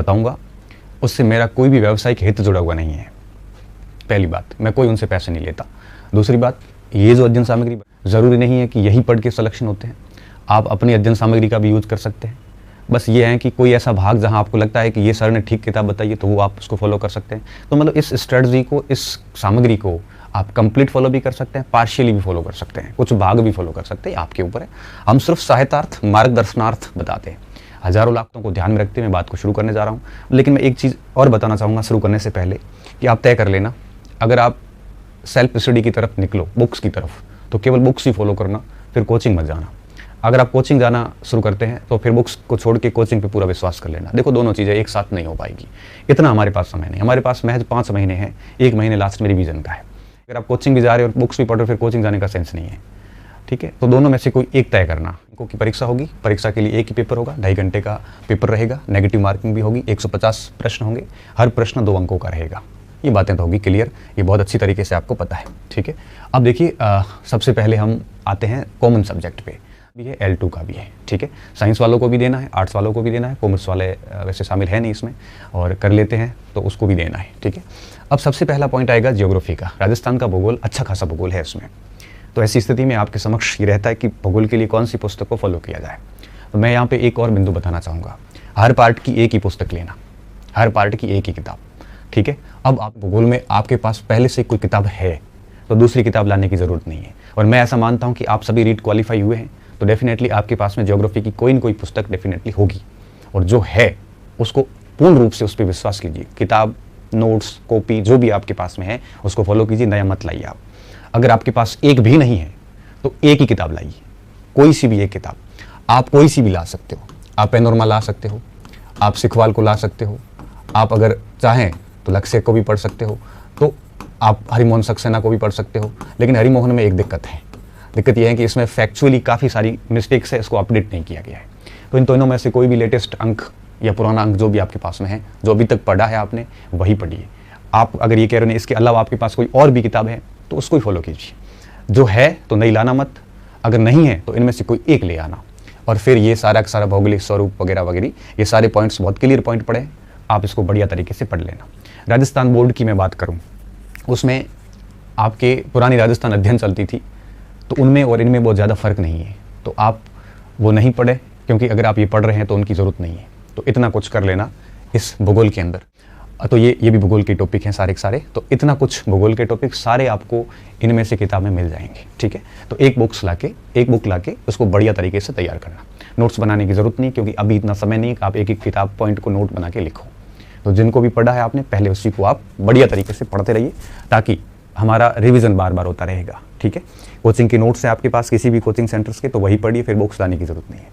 बताऊंगा उससे मेरा कोई भी व्यावसायिक हित जुड़ा हुआ नहीं है। पहली बात, मैं कोई उनसे पैसे नहीं लेता। दूसरी बात, ये जो अध्ययन सामग्री ज़रूरी नहीं है कि यही पढ़ के सिलेक्शन होते हैं, आप अपनी अध्ययन सामग्री का भी यूज कर सकते हैं। बस ये है कि कोई ऐसा भाग जहां आपको लगता है कि ये सर ने ठीक किताब बताई है तो वो आप उसको फॉलो कर सकते हैं। तो मतलब इस स्ट्रेटजी को, इस सामग्री को आप कंप्लीट फॉलो भी कर सकते हैं, पार्शियली भी फॉलो कर सकते हैं, कुछ भाग भी फॉलो कर सकते हैं, आपके ऊपर है। हम सिर्फ सहायतार्थ, मार्गदर्शनार्थ बताते हैं। हजारों लाखों को ध्यान में रखते मैं बात को शुरू करने जा रहा हूँ। लेकिन मैं एक चीज़ और बताना चाहूँगा शुरू करने से पहले कि आप तय कर लेना, अगर आप सेल्फ स्टडी की तरफ निकलो, बुक्स की तरफ, तो केवल बुक्स ही फॉलो करना, फिर कोचिंग मत जाना। अगर आप कोचिंग जाना शुरू करते हैं तो फिर बुक्स को छोड़ के कोचिंग पे पूरा विश्वास कर लेना। देखो, दोनों चीज़ें एक साथ नहीं हो पाएगी, इतना हमारे पास समय नहीं। हमारे पास महज 5 महीने हैं, 1 महीने लास्ट में रिवीजन का है। अगर आप कोचिंग भी जा रहे हो और बुक्स भी पढ़ रहे हो, फिर कोचिंग जाने का सेंस नहीं है। ठीक है, तो दोनों में से कोई एक तय करना। की परीक्षा होगी, परीक्षा के लिए एक ही पेपर होगा, 2.5 घंटे का पेपर रहेगा, नेगेटिव मार्किंग भी होगी, 150 प्रश्न होंगे, हर प्रश्न 2 अंकों का रहेगा। ये बातें तो होगी क्लियर, ये बहुत अच्छी तरीके से आपको पता है। ठीक है, अब देखिए, सबसे पहले हम आते हैं कॉमन सब्जेक्ट पे। भी है, L2 का भी है। ठीक है, साइंस वालों को भी देना है, आर्ट्स वालों को भी देना है, कॉमर्स वाले वैसे शामिल है नहीं इसमें, और कर लेते हैं तो उसको भी देना है। ठीक है, अब सबसे पहला पॉइंट आएगा ज्योग्राफी का। राजस्थान का भूगोल अच्छा खासा भूगोल है इसमें। तो ऐसी स्थिति में आपके समक्ष ये रहता है कि भूगोल के लिए कौन सी पुस्तक को फॉलो किया जाए। तो मैं यहाँ पे एक और बिंदु बताना चाहूँगा, हर पार्ट की एक ही पुस्तक लेना, हर पार्ट की एक ही किताब। ठीक है, अब आप भूगोल में आपके पास पहले से कोई किताब है तो दूसरी किताब लाने की ज़रूरत नहीं है। और मैं ऐसा मानता हूँ कि आप सभी रीट क्वालिफाई हुए हैं, तो डेफिनेटली आपके पास में ज्योग्राफी की कोई न कोई पुस्तक डेफिनेटली होगी, और जो है उसको पूर्ण रूप से उस पर विश्वास कीजिए। किताब, नोट्स, कॉपी जो भी आपके पास में है उसको फॉलो कीजिए, नया मत लाइए आप। अगर आपके पास एक भी नहीं है तो एक ही किताब लाइए, कोई सी भी एक किताब। आप कोई सी भी ला सकते हो, आप पैनोरमा ला सकते हो, आप सिखवाल को ला सकते हो, आप अगर चाहें तो लक्ष्य को भी पढ़ सकते हो, तो आप हरिमोहन सक्सेना को भी पढ़ सकते हो। लेकिन हरिमोहन में एक दिक्कत है, दिक्कत यह है कि इसमें फैक्चुअली काफ़ी सारी मिस्टेक्स है, इसको अपडेट नहीं किया गया है। तो इन दोनों में से कोई भी लेटेस्ट अंक या पुराना अंक जो भी आपके पास में है, जो अभी तक पढ़ा है आपने, वही पढ़िए। आप अगर ये कह रहे हैं इसके अलावा आपके पास कोई और भी किताब है तो उसको ही फॉलो कीजिए। जो है तो नहीं लाना मत, अगर नहीं है तो इनमें से कोई एक ले आना। और फिर ये सारा का सारा भौगोलिक स्वरूप वगैरह वगैरह, ये सारे पॉइंट्स बहुत क्लियर पॉइंट पढ़े, आप इसको बढ़िया तरीके से पढ़ लेना। राजस्थान बोर्ड की मैं बात करूं, उसमें आपके पुरानी राजस्थान अध्ययन चलती थी, तो उनमें और इनमें बहुत ज़्यादा फर्क नहीं है। तो आप वो नहीं पढ़े, क्योंकि अगर आप ये पढ़ रहे हैं तो उनकी ज़रूरत नहीं है। तो इतना कुछ कर लेना इस भूगोल के अंदर। तो ये भी भूगोल के टॉपिक हैं सारे के सारे। तो इतना कुछ भूगोल के टॉपिक सारे आपको इनमें से किताबें मिल जाएंगे। ठीक है, तो एक बुक लाके उसको बढ़िया तरीके से तैयार करना। नोट्स बनाने की ज़रूरत नहीं, क्योंकि अभी इतना समय नहीं कि आप एक एक किताब पॉइंट को नोट बना के लिखो। तो जिनको भी पढ़ा है आपने, पहले उसी को आप बढ़िया तरीके से पढ़ते रहिए, ताकि हमारा रिवीजन बार बार होता रहेगा। ठीक है, कोचिंग के नोट्स हैं आपके पास किसी भी कोचिंग सेंटर्स के, तो वही पढ़िए, फिर बुक्स लाने की ज़रूरत नहीं है।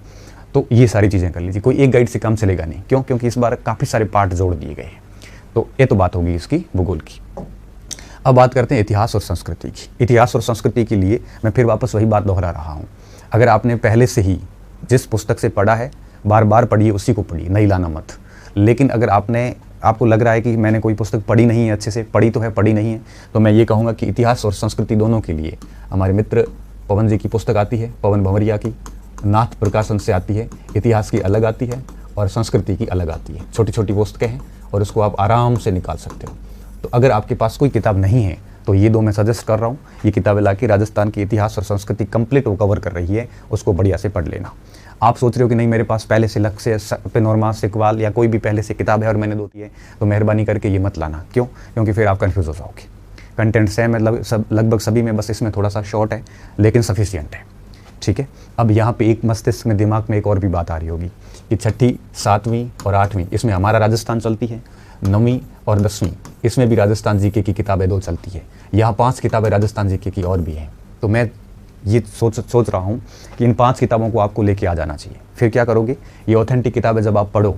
तो ये सारी चीज़ें कर लीजिए, कोई एक गाइड से काम चलेगा नहीं। क्यों? क्योंकि इस बार काफ़ी सारे पार्ट जोड़ दिए गए हैं। तो ये तो बात होगी इसकी भूगोल की। अब बात करते हैं इतिहास और संस्कृति की। इतिहास और संस्कृति के लिए मैं फिर वापस वही बात दोहरा रहा हूँ, अगर आपने पहले से ही जिस पुस्तक से पढ़ा है बार बार पढ़िए, उसी को पढ़िए, नहीं लाना मत। लेकिन अगर आपको लग रहा है कि मैंने कोई पुस्तक पढ़ी नहीं है, अच्छे से पढ़ी तो है, पढ़ी नहीं है, तो मैं ये कहूँगा कि इतिहास और संस्कृति दोनों के लिए हमारे मित्र पवन जी की पुस्तक आती है, पवन भंवरिया की, नाथ प्रकाशन से आती है। इतिहास की अलग आती है और संस्कृति की अलग आती है। छोटी छोटी पुस्तकें हैं और उसको आप आराम से निकाल सकते हो। तो अगर आपके पास कोई किताब नहीं है तो ये दो मैं सजेस्ट कर रहा हूँ, ये किताबें लाके राजस्थान की इतिहास और संस्कृति कंप्लीट वो कवर कर रही है, उसको बढ़िया से पढ़ लेना। आप सोच रहे हो कि नहीं मेरे पास पहले से लक्ष्य, पैनोरमा, सिखवाल या कोई भी पहले से किताब है और मैंने 2 दी है, तो मेहरबानी करके ये मत लाना। क्यों? क्योंकि फिर आप कन्फ्यूज़ हो जाओगे। कंटेंट सेम है लगभग सभी में, बस इसमें थोड़ा सा शॉर्ट है लेकिन सफिशिएंट है। ठीक है, अब यहाँ पे एक मस्तिष्क में, दिमाग में एक और भी बात आ रही होगी कि 6ठी, 7वीं और 8वीं इसमें हमारा राजस्थान चलती है, 9वीं और 10वीं इसमें भी राजस्थान जीके की किताबें 2 चलती है। यहाँ 5 किताबें राजस्थान जीके की और भी हैं। तो मैं ये सोच रहा हूँ कि इन 5 किताबों को आपको लेके आ जाना चाहिए। फिर क्या करोगे, ये ऑथेंटिक किताबें जब आप पढ़ो,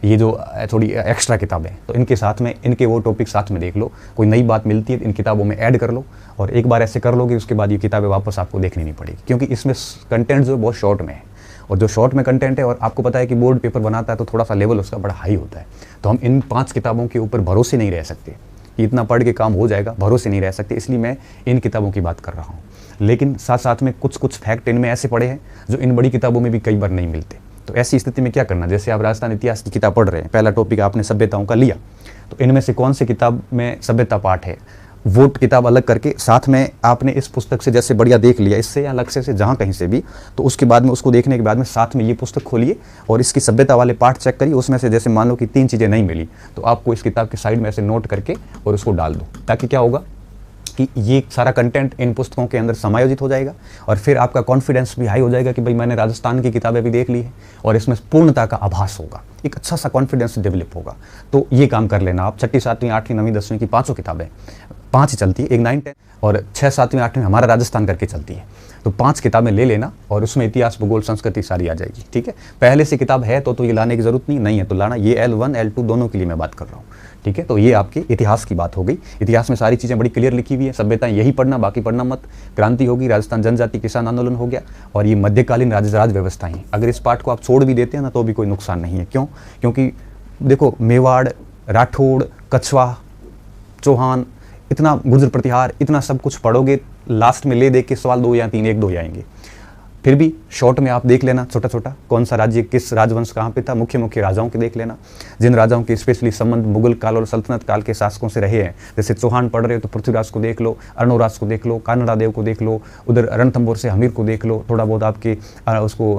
ये जो थोड़ी एक्स्ट्रा किताबें, तो इनके साथ में इनके वो टॉपिक साथ में देख लो, कोई नई बात मिलती है इन किताबों में ऐड कर लो, और एक बार ऐसे कर लोगे उसके बाद ये किताबें वापस आपको देखनी नहीं पड़ेगी। क्योंकि इसमें कंटेंट जो बहुत शॉर्ट में है, और जो शॉर्ट में कंटेंट है, और आपको पता है कि बोर्ड पेपर बनाता है तो थोड़ा सा लेवल उसका बड़ा हाई होता है। तो हम इन 5 किताबों के ऊपर भरोसे नहीं रह सकते कि इतना पढ़ के काम हो जाएगा, भरोसे नहीं रह सकते, इसलिए मैं इन किताबों की बात कर रहा हूँ। लेकिन साथ साथ में कुछ फैक्ट इनमें ऐसे पड़े हैं जो इन बड़ी किताबों में भी कई बार नहीं मिलते। तो ऐसी स्थिति में क्या करना, जैसे आप राजस्थान इतिहास की किताब पढ़ रहे हैं, पहला टॉपिक आपने सभ्यताओं का लिया, तो इनमें से कौन सी किताब में सभ्यता पाठ है, वो किताब अलग करके साथ में आपने इस पुस्तक से जैसे बढ़िया देख लिया, इससे या लक्ष्य से जहाँ कहीं से भी, तो उसके बाद में उसको देखने के बाद में साथ में ये पुस्तक खोलिए और इसकी सभ्यता वाले पार्ट चेक करिए। उसमें से जैसे मान लो कि 3 चीज़ें नहीं मिली, तो आपको इस किताब के साइड में ऐसे नोट करके और उसको डाल दो, ताकि क्या होगा कि ये सारा कंटेंट इन पुस्तकों के अंदर समायोजित हो जाएगा और फिर आपका कॉन्फिडेंस भी हाई हो जाएगा कि भाई मैंने राजस्थान की किताबें भी देख ली है और इसमें पूर्णता का आभास होगा, एक अच्छा सा कॉन्फिडेंस डेवलप होगा। तो ये काम कर लेना आप। 6ठी 7वीं 8वीं 9वीं 10वीं की 5 किताबें, 5 ही चलती है, एक 9 10 और 6 7वीं 8वीं हमारा राजस्थान करके चलती है, तो 5 किताबें ले लेना और उसमें इतिहास भूगोल संस्कृति सारी आ जाएगी। ठीक है, पहले से किताब है तो ये लाने की जरूरत नहीं है तो लाना, ये L1 L2 दोनों के लिए मैं बात कर रहा हूँ। ठीक है, तो ये आपके इतिहास की बात हो गई। इतिहास में सारी चीज़ें बड़ी क्लियर लिखी हुई है, सभ्यताएं यही पढ़ना, बाकी पढ़ना मत। क्रांति होगी, राजस्थान जनजाति किसान आंदोलन हो गया और ये मध्यकालीन राज व्यवस्थाएं। अगर इस पार्ट को आप छोड़ भी देते हैं ना तो भी कोई नुकसान नहीं है। क्यों? क्योंकि देखो मेवाड़, राठौड़, कछवा, चौहान, इतना गुर्जर प्रतिहार, इतना सब कुछ पढ़ोगे, लास्ट में ले दे के सवाल 2 या 3 1 2 ही आएंगे। फिर भी शॉर्ट में आप देख लेना छोटा छोटा, कौन सा राज्य किस राजवंश कहाँ पे था, मुख्य मुख्य राजाओं के देख लेना, जिन राजाओं के स्पेशली संबंध मुगल काल और सल्तनत काल के शासकों से रहे हैं। जैसे चौहान पढ़ रहे हो तो पृथ्वीराज को देख लो, अर्णोराज को देख लो, कानड़ा देव को देख लो, उधर रणथंभौर से हमीर को देख लो, थोड़ा बहुत आपके उसको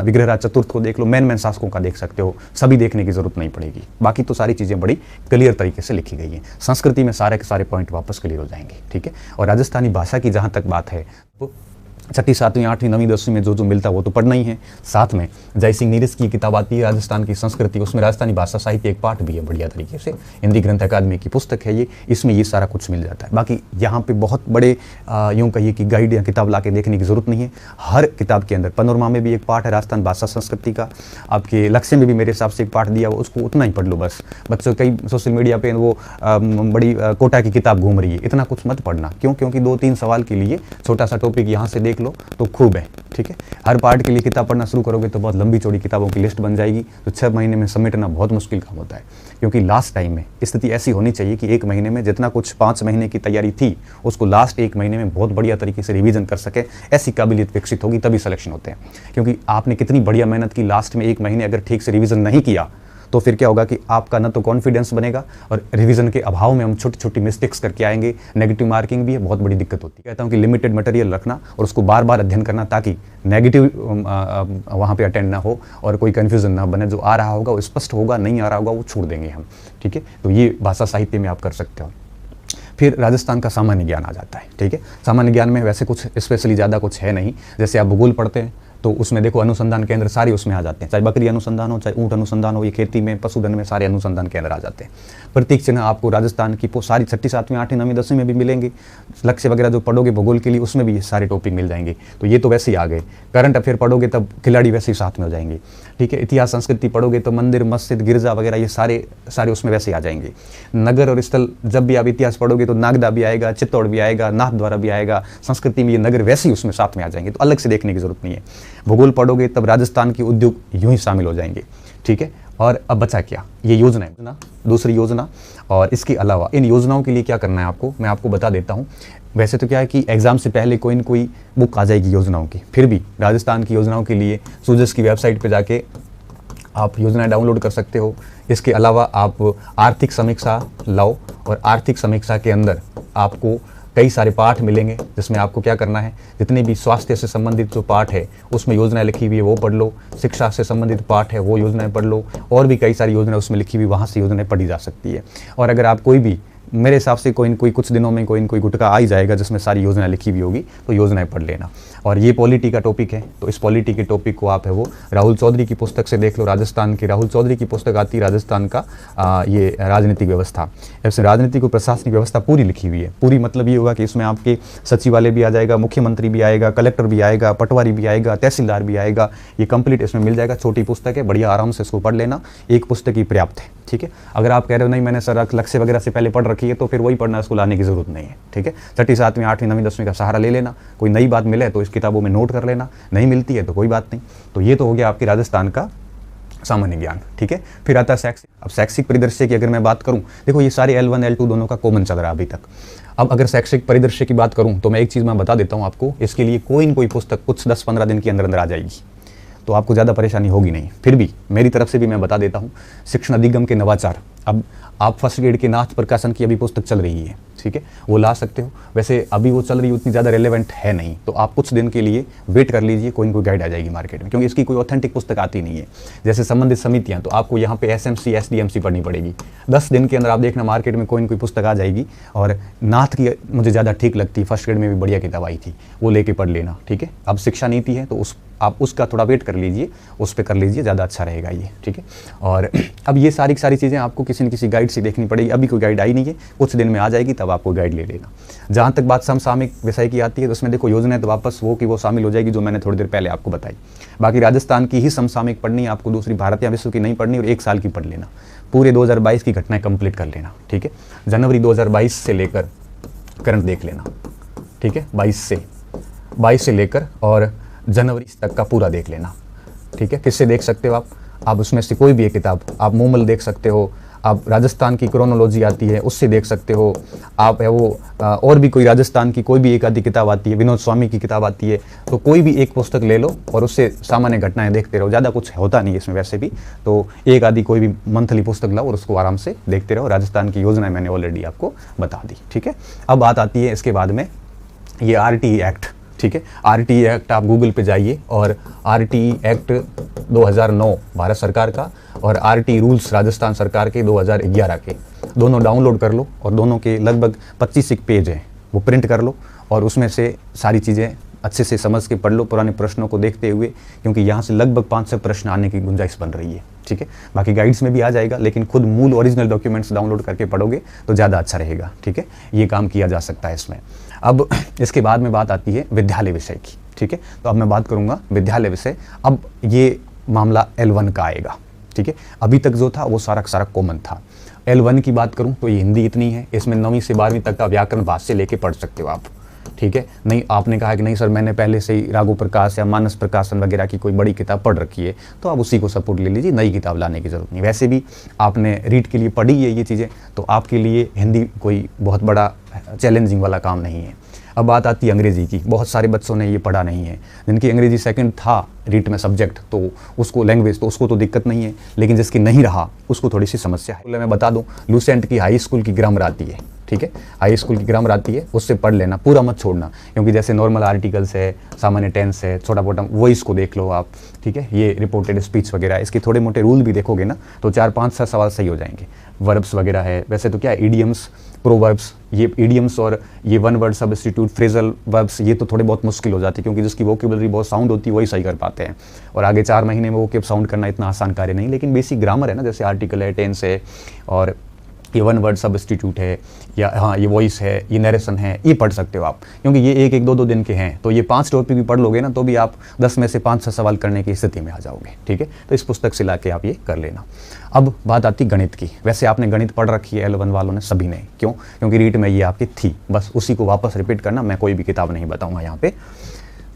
विग्रहराज चतुर्थ को देख लो, मेन शासकों का देख सकते हो, सभी देखने की जरूरत नहीं पड़ेगी। बाकी तो सारी चीज़ें बड़ी क्लियर तरीके से लिखी गई हैं। संस्कृति में सारे के सारे पॉइंट वापस क्लियर हो जाएंगे। ठीक है, और राजस्थानी भाषा की जहाँ तक बात है तो 6ठी 7वीं 8वीं 9वीं 10वीं में जो मिलता है वो तो पढ़ना ही है। साथ में जय सिंह नीरज की किताब आती है राजस्थान की संस्कृति, उसमें राजस्थानी भाषा साहित्य एक पाठ भी है बढ़िया तरीके से, हिंदी ग्रंथ अकादमी की पुस्तक है ये, इसमें ये सारा कुछ मिल जाता है। बाकी यहाँ पे बहुत बड़े यूँ कहिए कि गाइड या किताब ला के देखने की जरूरत नहीं है। हर किताब के अंदर पनोरमा में भी एक पाठ है राजस्थान भाषा संस्कृति का, आपके लक्ष्य में भी मेरे हिसाब से एक पाठ दिया हुआ, उसको उतना ही पढ़ लो बस। बच्चों कई सोशल मीडिया पे वो बड़ी कोटा की किताब घूम रही है, इतना कुछ मत पढ़ना। क्यों? क्योंकि 2-3 सवाल के लिए छोटा सा टॉपिक यहाँ से देख लो तो खूब है। ठीक है, हर पार्ट के लिए किताब पढ़ना शुरू करोगे तो बहुत लंबी चौड़ी किताबों की लिस्ट बन जाएगी, तो 6 महीने में समेटना बहुत मुश्किल काम होता है। क्योंकि लास्ट टाइम में स्थिति ऐसी होनी चाहिए कि 1 महीने में जितना कुछ 5 महीने की तैयारी थी उसको लास्ट 1 महीने में बहुत बढ़िया तरीके से रिवीजन कर सके, ऐसी काबिलियत विकसित होगी तभी सिलेक्शन होते हैं। क्योंकि आपने कितनी बढ़िया मेहनत की, लास्ट में 1 महीने अगर ठीक से रिवीजन नहीं किया तो फिर क्या होगा कि आपका ना तो कॉन्फिडेंस बनेगा और रिवीजन के अभाव में हम छोटी छोटी मिस्टेक्स करके आएंगे, नेगेटिव मार्किंग भी है, बहुत बड़ी दिक्कत होती है। कहता हूँ कि लिमिटेड मटेरियल रखना और उसको बार बार अध्ययन करना ताकि नेगेटिव वहाँ पे अटेंड ना हो और कोई कन्फ्यूजन ना बने। जो आ रहा होगा वो स्पष्ट होगा, नहीं आ रहा होगा वो छोड़ देंगे हम। ठीक है, तो ये भाषा साहित्य में आप कर सकते हो। फिर राजस्थान का सामान्य ज्ञान आ जाता है। ठीक है, सामान्य ज्ञान में वैसे कुछ स्पेशली ज़्यादा कुछ है नहीं। जैसे आप भूगोल पढ़ते हैं तो उसमें देखो अनुसंधान केंद्र सारे उसमें आ जाते हैं, चाहे बकरी अनुसंधान हो, चाहे ऊँट अनुसंधान हो, ये खेती में पशुधन में सारे अनुसंधान केंद्र आ जाते हैं। प्रतीक चिन्ह आपको राजस्थान की सारी 6ठी 7वीं 8वीं 9वीं 10वीं में भी मिलेंगे। लक्ष्य वगैरह जो पढ़ोगे भूगोल के लिए उसमें भी ये सारे टॉपिक मिल जाएंगे। तो ये तो वैसे ही आ गए। करंट अफेयर पढ़ोगे तब खिलाड़ी वैसे ही साथ में हो जाएंगे। ठीक है, इतिहास संस्कृति पढ़ोगे तो मंदिर मस्जिद गिरजा वगैरह ये सारे उसमें वैसे ही आ जाएंगे। नगर और स्थल जब भी आप इतिहास पढ़ोगे तो नागदा भी आएगा, चित्तौड़ भी आएगा, नाथद्वारा भी आएगा। संस्कृति में ये नगर वैसे ही उसमें साथ में आ जाएंगे, तो अलग से देखने की जरूरत नहीं है। भूगोल पढ़ोगे तब राजस्थान के उद्योग यूं ही शामिल हो जाएंगे। ठीक है, और अब बचा क्या, ये योजना है दूसरी योजना। और इसके अलावा इन योजनाओं के लिए क्या करना है आपको, मैं आपको बता देता हूँ। वैसे तो क्या है कि एग्जाम से पहले कोई न कोई बुक आ जाएगी योजनाओं की, फिर भी राजस्थान की योजनाओं के लिए सूजस की वेबसाइट पे जाके आप योजनाएं डाउनलोड कर सकते हो। इसके अलावा आप आर्थिक समीक्षा लाओ और आर्थिक समीक्षा के अंदर आपको कई सारे पाठ मिलेंगे, जिसमें आपको क्या करना है, जितने भी स्वास्थ्य से संबंधित जो पाठ है उसमें योजनाएं लिखी हुई है वो पढ़ लो, शिक्षा से संबंधित पाठ है वो योजनाएं पढ़ लो, और भी कई सारी योजनाएं उसमें लिखी हुई, वहाँ से योजनाएं पढ़ी जा सकती है। और अगर आप कोई भी, मेरे हिसाब से कोई न कोई कुछ दिनों में कोई न कोई गुटका आ ही जाएगा जिसमें सारी योजनाएं लिखी हुई होगी, तो योजनाएं पढ़ लेना। और ये पॉलिटी का टॉपिक है, तो इस पॉलिटी के टॉपिक को आप है वो राहुल चौधरी की पुस्तक से देख लो। राजस्थान की राहुल चौधरी की पुस्तक आती है, राजस्थान का ये राजनीतिक व्यवस्था। ऐसे राजनीतिक और प्रशासनिक व्यवस्था पूरी लिखी हुई है। पूरी मतलब ये होगा कि इसमें आपके सचिवालय भी आ जाएगा, मुख्यमंत्री भी आएगा, कलेक्टर भी आएगा, पटवारी भी आएगा, तहसीलदार भी आएगा, ये कंप्लीट इसमें मिल जाएगा। छोटी पुस्तक है, बढ़िया आराम से इसको पढ़ लेना, एक पुस्तक ही पर्याप्त है। ठीक है, अगर आप कह रहे हो नहीं मैंने सर लक्ष्य वगैरह से पहले पढ़ रखी है तो फिर वही पढ़ना, इसको लाने की जरूरत नहीं है। ठीक है, 6ठी 7वीं 8वीं 9वीं 10वीं का सहारा ले लेना। कोई नई बात मिले तो इस किताबों में नोट कर लेना, नहीं मिलती है तो कोई बात नहीं। तो ये तो हो गया आपके राजस्थान का सामान्य ज्ञान। ठीक है, फिर आता है शैक्षिक। अब शैक्षिक परिदृश्य की अगर मैं बात करूं, देखो ये सारे L1 L2 दोनों का कॉमन चल रहा है अभी तक। अब अगर शैक्षिक परिदृश्य की बात करूं तो मैं एक चीज़ मैं बता देता हूं आपको, इसके लिए कोई न कोई पुस्तक कुछ 10-15 दिन के अंदर अंदर आ जाएगी। तो आपको ज़्यादा परेशानी होगी नहीं। फिर भी मेरी तरफ से भी मैं बता देता हूँ, शिक्षण अधिगम के नवाचार, अब आप फर्स्ट ग्रेड के नाथ प्रकाशन की अभी पुस्तक चल रही है, ठीक है, वो ला सकते हो। वैसे अभी वो चल रही उतनी ज़्यादा रेलेवेंट है नहीं, तो आप कुछ दिन के लिए वेट कर लीजिए, कोई ना कोई गाइड आ जाएगी मार्केट में, क्योंकि इसकी कोई ऑथेंटिक पुस्तक आती नहीं है। जैसे संबंधित समितियाँ, तो आपको यहाँ पे SMC SDMC पढ़नी पड़ेगी। 10 दिन के अंदर आप देखना मार्केट में कोई ना कोई पुस्तक आ जाएगी। और नाथ की मुझे ज़्यादा ठीक लगती है, फर्स्ट ग्रेड में भी बढ़िया किताब आई थी, वो लेके पढ़ लेना, ठीक है। अब शिक्षा नीति है, तो आप उसका थोड़ा वेट कर लीजिए, उस पर कर लीजिए, ज़्यादा अच्छा रहेगा ये, ठीक है। और अब ये सारी चीज़ें आपको किसी न किसी गाइड से देखनी पड़ेगी। अभी कोई गाइड आई नहीं है, कुछ दिन में आ जाएगी, तब आपको गाइड ले लेना। जहाँ तक बात समसामयिक विषय की आती है, तो उसमें देखो योजना है तो वापस वो शामिल हो जाएगी जो मैंने थोड़ी देर पहले आपको बताई। बाकी राजस्थान की ही समसामयिक पढ़नी है आपको, दूसरी भारत या विश्व की नहीं पढ़नी, और 1 साल की पढ़ लेना, पूरे 2022 की घटनाएं कंप्लीट कर लेना, ठीक है। जनवरी 2022 से लेकर करंट देख लेना, ठीक है, 22 से लेकर और जनवरी तक का पूरा देख लेना, ठीक है। किससे देख सकते हो आप उसमें से कोई भी एक किताब, आप मूमल देख सकते हो, आप राजस्थान की क्रोनोलॉजी आती है उससे देख सकते हो, आप है वो और भी कोई राजस्थान की कोई भी एक आधी किताब आती है, विनोद स्वामी की किताब आती है, तो कोई भी एक पुस्तक ले लो और उससे सामान्य घटनाएं देखते रहो। ज़्यादा कुछ होता नहीं है इसमें वैसे भी, तो एक आधी कोई भी मंथली पुस्तक लाओ और उसको आराम से देखते रहो। राजस्थान की योजना मैंने ऑलरेडी आपको बता दी, ठीक है। अब बात आती है इसके बाद में ये RTE एक्ट, ठीक है। RTE एक्ट आप गूगल पे जाइए और RTE एक्ट 2009 भारत सरकार का और RTE रूल्स राजस्थान सरकार के 2011 के, दोनों डाउनलोड कर लो और दोनों के लगभग 25 एक पेज हैं, वो प्रिंट कर लो और उसमें से सारी चीज़ें अच्छे से समझ के पढ़ लो, पुराने प्रश्नों को देखते हुए, क्योंकि यहाँ से लगभग 500 प्रश्न आने की गुंजाइश बन रही है, ठीक है। बाकी गाइड्स में भी आ जाएगा, लेकिन खुद मूल ओरिजिनल डॉक्यूमेंट्स डाउनलोड करके पढ़ोगे तो ज़्यादा अच्छा रहेगा, ठीक है। ये काम किया जा सकता है इसमें। अब इसके बाद में बात आती है विद्यालय विषय की, ठीक है। तो अब मैं बात करूँगा विद्यालय विषय। अब ये मामला L1 का आएगा, ठीक है। अभी तक जो था वो सारा कॉमन था। L1 की बात करूँ तो ये हिंदी इतनी है, इसमें 9वीं से 12वीं तक का व्याकरण भाष्य लेके पढ़ सकते हो आप, ठीक है। नहीं आपने कहा कि नहीं सर मैंने पहले से ही राघव प्रकाश या मानस प्रकाशन वगैरह की कोई बड़ी किताब पढ़ रखी है, तो आप उसी को सपोर्ट ले लीजिए, नई किताब लाने की ज़रूरत नहीं। वैसे भी आपने रीड के लिए पढ़ी है ये चीज़ें, तो आपके लिए हिंदी कोई बहुत बड़ा चैलेंजिंग वाला काम नहीं है। अब बात आती है अंग्रेज़ी की। बहुत सारे बच्चों ने ये पढ़ा नहीं है, जिनकी अंग्रेज़ी सेकंड था रीट में सब्जेक्ट, तो उसको लैंग्वेज, तो उसको तो दिक्कत नहीं है, लेकिन जिसकी नहीं रहा उसको थोड़ी सी समस्या है। मैं बता दूं, लूसेंट की हाई स्कूल की ग्रामर आती है, ठीक है, हाई स्कूल की ग्रामर आती है, उससे पढ़ लेना, पूरा मत छोड़ना, क्योंकि जैसे नॉर्मल आर्टिकल्स है, सामान्य टेंस है, छोटा मोटा वॉइस को देख लो आप, ठीक है। ये रिपोर्टेड स्पीच वगैरह, इसके थोड़े मोटे रूल भी देखोगे ना तो 4-5 सवाल सही हो जाएंगे। वर्ब्स वगैरह है, वैसे तो क्या इडियम्स, प्रोवर्ब्स, ये इडियम्स और ये one word substitute, phrasal verbs, ये तो थोड़े बहुत मुश्किल हो जाते हैं, क्योंकि जिसकी वोकेबलरी बहुत साउंड होती है वही सही कर पाते हैं, और आगे 4 महीने में वोकेब साउंड करना इतना आसान कार्य नहीं। लेकिन बेसिक ग्रामर है ना, जैसे आर्टिकल है, टेंस है, और ये वन वर्ड सब्स्टिट्यूट है, या हाँ ये वॉइस है, ये नरेशन है, ये पढ़ सकते हो आप, क्योंकि ये 1-1, 2-2 दिन के हैं, तो ये 5 टॉपिक भी पढ़ लोगे ना तो भी आप 10 में से 5-6 सवाल करने की स्थिति में आ जाओगे, ठीक है। तो इस पुस्तक से लाके आप ये कर लेना। अब बात आती गणित की। वैसे आपने गणित पढ़ रखी है L1 वालों ने, सभी ने, क्यों? क्योंकि रीट में ये आपकी थी, बस उसी को वापस रिपीट करना, मैं कोई भी किताब नहीं बताऊँगा यहाँ पे।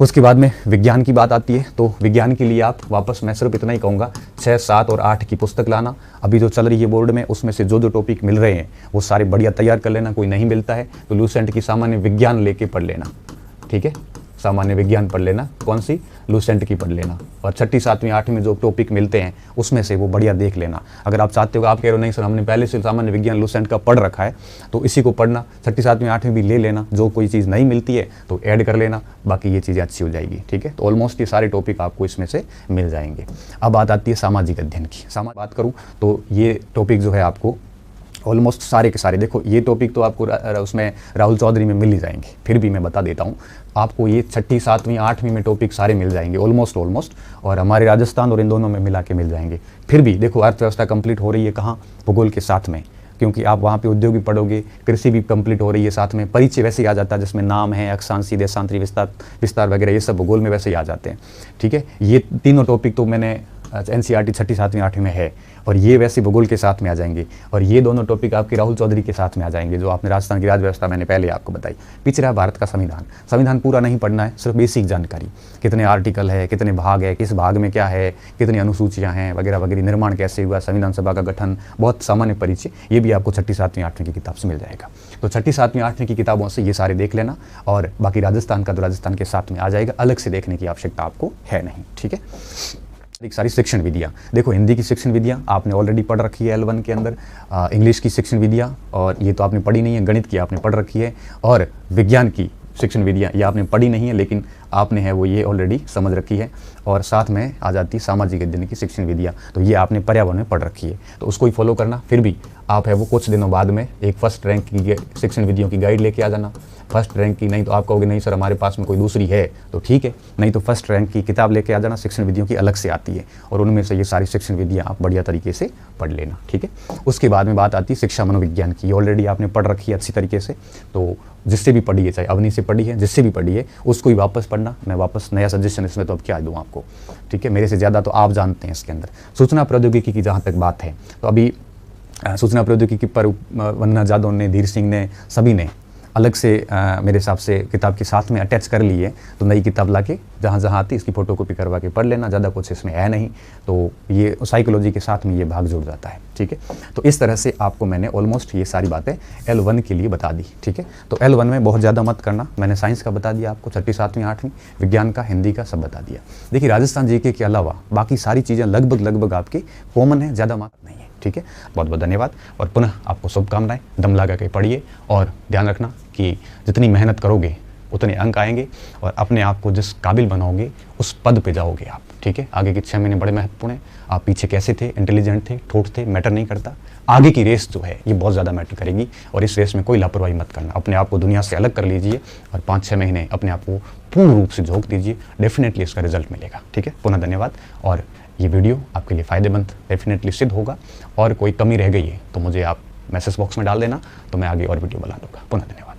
उसके बाद में विज्ञान की बात आती है, तो विज्ञान के लिए आप वापस मैं सिर्फ इतना ही कहूँगा, 6, 7 और 8 की पुस्तक लाना। अभी जो चल रही है बोर्ड में, उसमें से जो टॉपिक मिल रहे हैं वो सारे बढ़िया तैयार कर लेना। कोई नहीं मिलता है तो लूसेंट की सामान्य विज्ञान लेके पढ़ लेना, ठीक है, सामान्य विज्ञान पढ़ लेना, कौन सी, लूसेंट की पढ़ लेना। और 6ठी, 7वीं, 8वीं में जो टॉपिक मिलते हैं उसमें से वो बढ़िया देख लेना। अगर आप चाहते हो, आप कह रहे हो नहीं सर हमने पहले से सामान्य विज्ञान लूसेंट का पढ़ रखा है, तो इसी को पढ़ना, 6ठी, 7वीं, 8वीं भी ले लेना। जो कोई चीज़ नहीं मिलती है तो ऐड कर लेना, बाकी ये चीज़ें अच्छी हो जाएगी, ठीक है। तो ऑलमोस्ट ये सारे टॉपिक आपको इसमें से मिल जाएंगे। अब बात आती है सामाजिक अध्ययन की। बात करूँ तो ये टॉपिक जो है आपको ऑलमोस्ट सारे के सारे, देखो ये टॉपिक तो आपको उसमें राहुल चौधरी में मिल ही जाएंगे, फिर भी मैं बता देता हूँ आपको, ये 6ठी, 7वीं, 8वीं में टॉपिक सारे मिल जाएंगे ऑलमोस्ट, और हमारे राजस्थान और इन दोनों में मिला के मिल जाएंगे। फिर भी देखो अर्थव्यवस्था कंप्लीट हो रही है कहाँ, भूगोल के साथ में, क्योंकि आप वहाँ पे उद्योग भी पढ़ोगे, कृषि भी कंप्लीट हो रही है साथ में, परिचय वैसे ही आ जाता है जिसमें नाम है, अक्षांशी, देशांतरी, विस्तार वगैरह, ये सब भूगोल में वैसे ही आ जाते हैं, ठीक है। ये तीनों टॉपिक तो मैंने NCERT छठी 7वीं 8वीं में है, और ये वैसे भूगोल के साथ में आ जाएंगे, और ये दोनों टॉपिक आपके राहुल चौधरी के साथ में आ जाएंगे, जो आपने राजस्थान की राज्य व्यवस्था मैंने पहले आपको बताई। पीछे रहा भारत का संविधान। संविधान पूरा नहीं पढ़ना है, सिर्फ बेसिक जानकारी, कितने आर्टिकल है, कितने भाग है, किस भाग में क्या है, कितनी अनुसूचियाँ हैं वगैरह वगैरह, निर्माण कैसे हुआ, संविधान सभा का गठन, बहुत सामान्य परिचय, ये भी आपको छठी 7वीं 8वीं की किताब से मिल जाएगा। तो छठी 7वीं 8वीं की किताबों से ये सारे देख लेना, और बाकी राजस्थान का तो राजस्थान के साथ में आ जाएगा, अलग से देखने की आवश्यकता आपको है नहीं। ठीक है, एक सारी शिक्षण विधियाँ देखो, हिंदी की शिक्षण विधियाँ आपने ऑलरेडी पढ़ रखी है L1 के अंदर, इंग्लिश की शिक्षण विधियाँ, और ये तो आपने पढ़ी नहीं है, गणित की आपने पढ़ रखी है, और विज्ञान की शिक्षण विधियाँ ये आपने पढ़ी नहीं है, लेकिन आपने है वो ये ऑलरेडी समझ रखी है, और साथ में आ जाती है सामाजिक अध्ययन की शिक्षण विधियाँ, तो ये आपने पर्यावरण में पढ़ रखी है, तो उसको ही फॉलो करना। फिर भी आप है वो कुछ दिनों बाद में एक फर्स्ट रैंक की शिक्षण विधियों की गाइड लेके आ जाना। फर्स्ट रैंक की नहीं तो आप कहोगे नहीं सर हमारे पास में कोई दूसरी है, तो ठीक है, नहीं तो फर्स्ट रैंक की किताब लेके आ जाना, शिक्षण विधियों की अलग से आती है, और उनमें से ये सारी शिक्षण विधियाँ आप बढ़िया तरीके से पढ़ लेना। ठीक है, उसके बाद में बात आती है शिक्षा मनोविज्ञान की, ऑलरेडी आपने पढ़ रखी है अच्छी तरीके से, तो जिससे भी पढ़ी है, चाहे अवनी से पढ़ी है, जिससे भी पढ़ी है, उसको ही वापस पढ़ना। मैं वापस नया सजेशन इसमें तो अब क्या दूँ आपको, ठीक है, मेरे से ज़्यादा तो आप जानते हैं इसके अंदर। सूचना प्रौद्योगिकी की जहाँ तक बात है, तो अभी सूचना प्रौद्योगिकी पर वंदना जादव ने, धीर सिंह ने, सभी ने अलग से मेरे हिसाब से किताब के साथ में अटैच कर ली है, तो नई किताब लाके जहाँ जहाँ आती इसकी फ़ोटोकॉपी करवा के पढ़ लेना, ज़्यादा कुछ इसमें है नहीं, तो ये साइकोलॉजी के साथ में ये भाग जुड़ जाता है। ठीक है, तो इस तरह से आपको मैंने ऑलमोस्ट ये सारी बातें L1 के लिए बता दी। ठीक है, तो L1 में बहुत ज़्यादा मत करना, मैंने साइंस का बता दिया आपको, छठी 7वीं 8वीं, विज्ञान का, हिंदी का, सब बता दिया। देखिए राजस्थान जीके के अलावा बाकी सारी चीज़ें लगभग आपकी कॉमन है, ज़्यादा मात्र नहीं है। ठीक है, बहुत बहुत धन्यवाद, और पुनः आपको शुभकामनाएं। दम लगा के पढ़िए, और ध्यान रखना कि जितनी मेहनत करोगे उतने अंक आएंगे, और अपने आप को जिस काबिल बनाओगे उस पद पे जाओगे आप। ठीक है, आगे के 6 महीने बड़े महत्वपूर्ण हैं। आप पीछे कैसे थे, इंटेलिजेंट थे, ठोठ थे, मैटर नहीं करता। आगे की रेस जो है ये बहुत ज़्यादा मैटर करेगी, और इस रेस में कोई लापरवाही मत करना। अपने आप को दुनिया से अलग कर लीजिए, और 5-6 महीने अपने आप को पूर्ण रूप से झोंक दीजिए, डेफिनेटली इसका रिजल्ट मिलेगा। ठीक है, पुनः धन्यवाद, और ये वीडियो आपके लिए फ़ायदेमंद डेफिनेटली सिद्ध होगा, और कोई कमी रह गई है तो मुझे आप मैसेज बॉक्स में डाल देना, तो मैं आगे और वीडियो बना दूँगा। पुनः धन्यवाद।